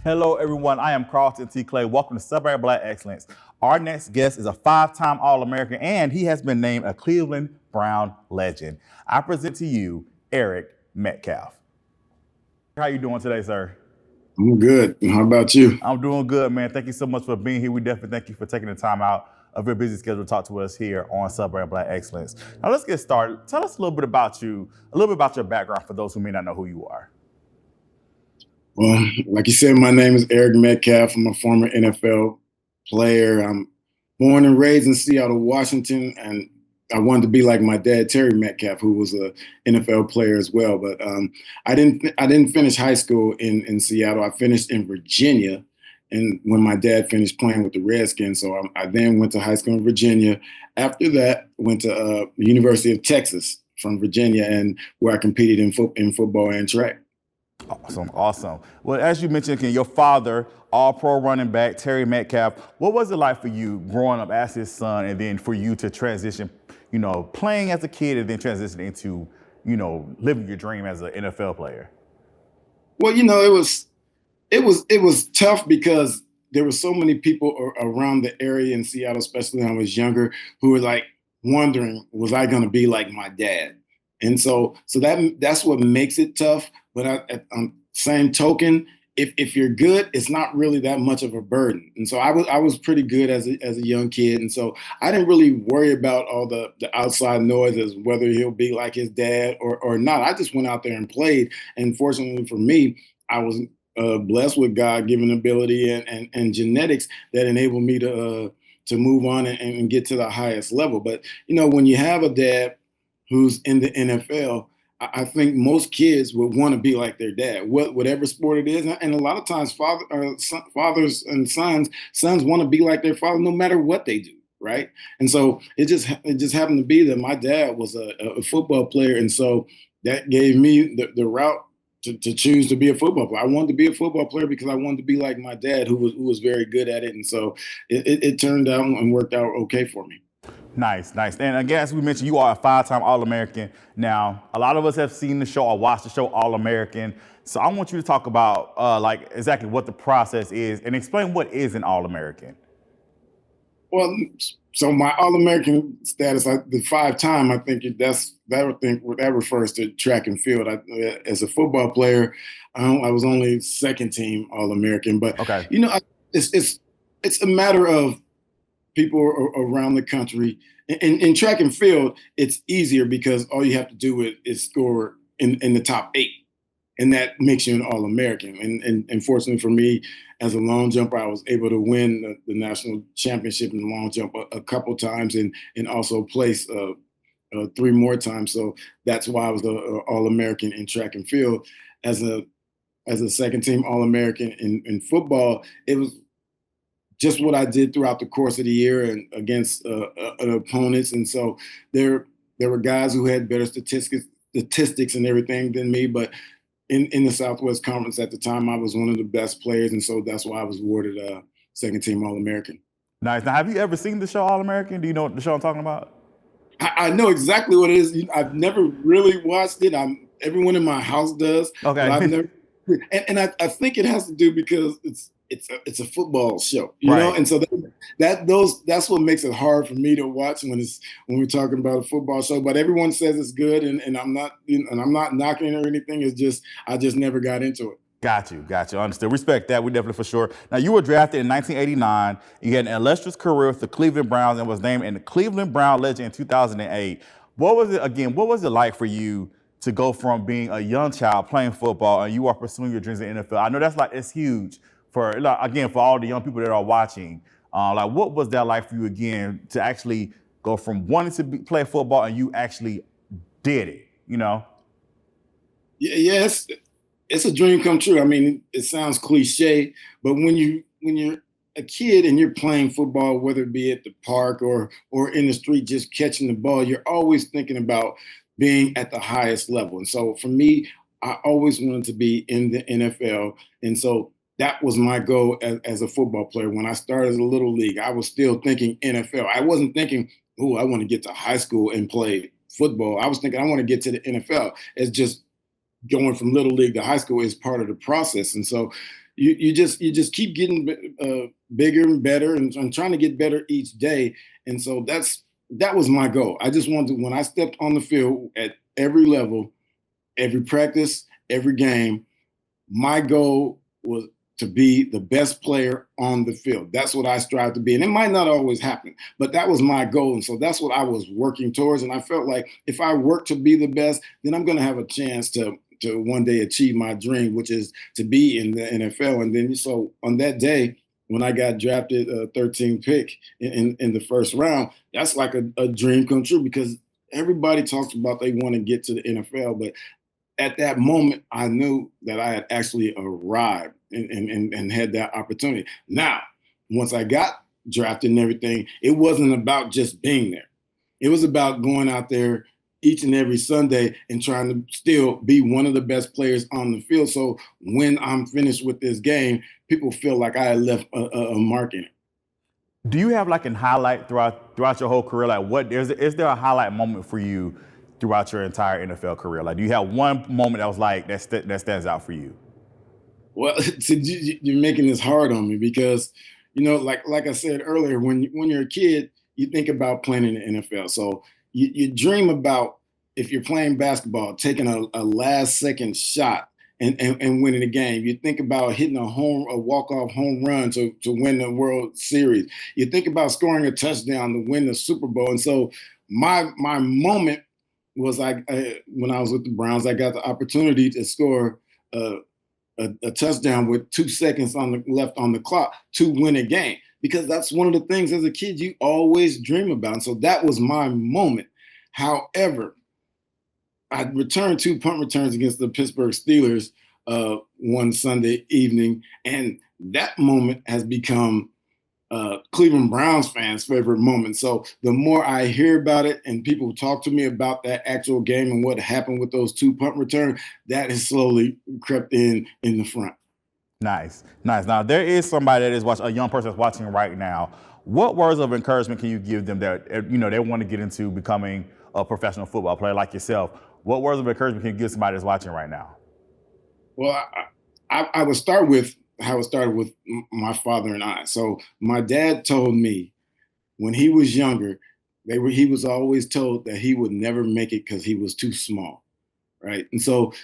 Hello, everyone. I am Carlton T. Clay. Welcome to Celebrate Black Excellence. Our next guest is a five-time All-American, and he has been named a Cleveland Brown legend. I present to you Eric Metcalf. How you doing today, sir? I'm good. How about you? I'm doing good, man. Thank you so much for being here. We definitely thank you for taking the time out of your busy schedule to talk to us here on Celebrate Black Excellence. Now, let's get started. Tell us a little bit about you, a little bit about your background for those who may not know who you are. Well, like you said, my name is Eric Metcalf. I'm a former NFL player. I'm born and raised in Seattle, Washington, and I wanted to be like my dad, Terry Metcalf, who was an NFL player as well. But I didn't finish high school in Seattle. I finished in Virginia, and when my dad finished playing with the Redskins, so I then went to high school in Virginia. After that, went to the University of Texas from Virginia, and where I competed in football and track. Awesome. Well, as you mentioned, your father, all-pro running back, Terry Metcalf, what was it like for you growing up as his son and then for you to transition, playing as a kid and then transition into, living your dream as an NFL player? Well, it was tough because there were so many people around the area in Seattle, especially when I was younger, who were like wondering, was I going to be like my dad? And so that's what makes it tough. But on same token, if you're good, it's not really that much of a burden. And so I was pretty good as a young kid, and so I didn't really worry about all the outside noises, whether he'll be like his dad or not. I just went out there and played, and fortunately for me, I was blessed with God-given ability and genetics that enabled me to move on and get to the highest level. But when you have a dad who's in the NFL, I think most kids would want to be like their dad, whatever sport it is. And a lot of times, fathers and sons want to be like their father, no matter what they do, right? And so it just happened to be that my dad was a football player, and so that gave me the route to choose to be a football player. I wanted to be a football player because I wanted to be like my dad, who was very good at it, and so it turned out and worked out okay for me. Nice. And again, as we mentioned, you are a five-time All-American. Now, a lot of us have seen the show or watched the show All-American. So I want you to talk about exactly what the process is and explain what is an All-American. Well, so my All-American status, the five-time, I think that refers to track and field. As a football player, I was only second-team All-American, but okay. It's a matter of people around the country. In track and field, it's easier because all you have to do is score in the top 8, and that makes you an All-American. And fortunately for me, as a long jumper, I was able to win the national championship in the long jump a couple times and also place 3 more times. So that's why I was the All-American in track and field. As a second team All-American in football, it was just what I did throughout the course of the year and against opponents. And so there were guys who had better statistics and everything than me, but in the Southwest Conference at the time, I was one of the best players, and so that's why I was awarded a second team All-American. Nice. Now, have you ever seen the show All-American? Do you know what the show I'm talking about? I know exactly what it is. I've never really watched it. Everyone in my house does. Okay. But I've never, and I think it has to do because it's a football show, you right. know, and so that's what makes it hard for me to watch when we're talking about a football show. But everyone says it's good, and I'm not knocking it or anything. It's just I just never got into it. Got you. Understood. Respect that. We definitely for sure. Now, you were drafted in 1989. You had an illustrious career with the Cleveland Browns and was named in the Cleveland Brown legend in 2008. What was it like for you to go from being a young child playing football and you are pursuing your dreams in the NFL? I know it's huge for all the young people that are watching. What was that like for you again to actually go from wanting to play football and you actually did it? Yes. It's a dream come true. I mean, it sounds cliche, but when you're a kid and you're playing football, whether it be at the park or in the street, just catching the ball, you're always thinking about being at the highest level. And so for me, I always wanted to be in the NFL. And so that was my goal as a football player. When I started as a little league, I was still thinking NFL. I wasn't thinking, oh, I want to get to high school and play football. I was thinking I want to get to the NFL. It's just going from little league to high school is part of the process. And so you just keep getting bigger and better and trying to get better each day. And so that was my goal. I just wanted to, when I stepped on the field at every level, every practice, every game, my goal was to be the best player on the field. That's what I strive to be. And it might not always happen, but that was my goal. And so that's what I was working towards. And I felt like if I work to be the best, then I'm going to have a chance to one day achieve my dream, which is to be in the NFL. And then so on that day, when I got drafted 13th pick in the first round, that's like a dream come true, because everybody talks about they want to get to the NFL, but at that moment, I knew that I had actually arrived and had that opportunity. Now, once I got drafted and everything, it wasn't about just being there. It was about going out there each and every Sunday and trying to still be one of the best players on the field. So when I'm finished with this game, people feel like I had left a mark in it. Do you have like a highlight throughout your whole career? Like, what is there a highlight moment for you throughout your entire NFL career? Like, do you have one moment that was like that stands out for you? Well, you're making this hard on me, because, like I said earlier, when you're a kid, you think about playing in the NFL. So you dream about, if you're playing basketball, taking a last second shot and winning the game. You think about hitting a walk-off home run to win the World Series. You think about scoring a touchdown to win the Super Bowl. And so my moment was when I was with the Browns, I got the opportunity to score a touchdown with 2 seconds left on the clock to win a game, because that's one of the things as a kid you always dream about. And so that was my moment. However, I returned 2 punt returns against the Pittsburgh Steelers one Sunday evening, and that moment has become Cleveland Browns fans' favorite moment. So the more I hear about it and people talk to me about that actual game and what happened with those 2 punt returns, that has slowly crept in the front. Nice. Now, there is somebody that is watching, a young person that's watching right now. What words of encouragement can you give them that, they want to get into becoming a professional football player like yourself? What words of encouragement can you give somebody that's watching right now? Well, I would start with how it started with my father and I. So my dad told me when he was younger, he was always told that he would never make it because he was too small, right? And so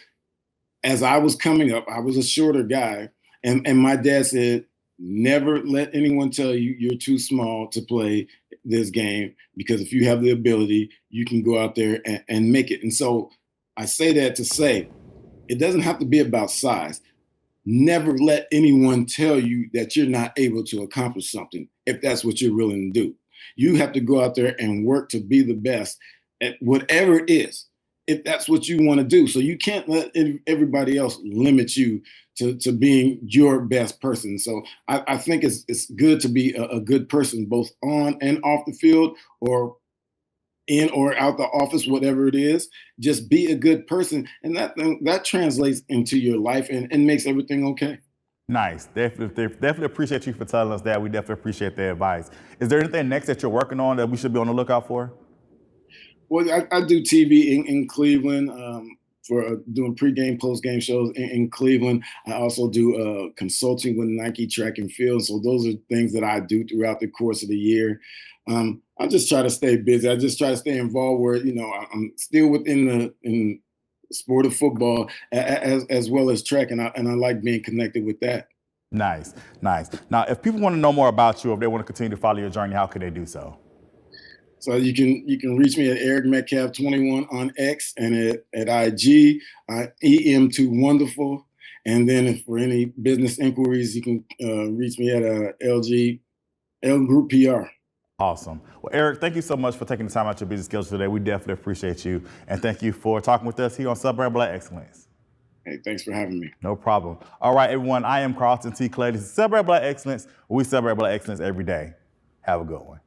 as I was coming up, I was a shorter guy, and my dad said, never let anyone tell you you're too small to play this game, because if you have the ability, you can go out there and make it. And so I say that to say, it doesn't have to be about size. Never let anyone tell you that you're not able to accomplish something if that's what you're willing to do. You have to go out there and work to be the best at whatever it is, if that's what you want to do. So you can't let everybody else limit you to being your best person. So I think it's good to be a good person, both on and off the field, or in or out the office, whatever it is. Just be a good person, and that translates into your life and makes everything okay. Nice. Definitely appreciate you for telling us that. We definitely appreciate the advice. Is there anything next that you're working on that we should be on the lookout for? Well, I do TV in Cleveland, for doing pregame, postgame shows in Cleveland. I also do consulting with Nike Track and Field. So those are things that I do throughout the course of the year. I just try to stay busy. I just try to stay involved where, I'm still within the sport of football as well as track, and I like being connected with that. Nice. Now, if people want to know more about you, if they want to continue to follow your journey, how could they do so? So you can reach me at Eric Metcalf 21 on X, and at IG, EM2Wonderful. And then if for any business inquiries, you can reach me at L Group PR. Awesome. Well, Eric, thank you so much for taking the time out your busy schedule today. We definitely appreciate you. And thank you for talking with us here on Celebrate Black Excellence. Hey, thanks for having me. No problem. All right, everyone. I am Carlton T. Clay. This is Celebrate Black Excellence. We celebrate Black Excellence every day. Have a good one.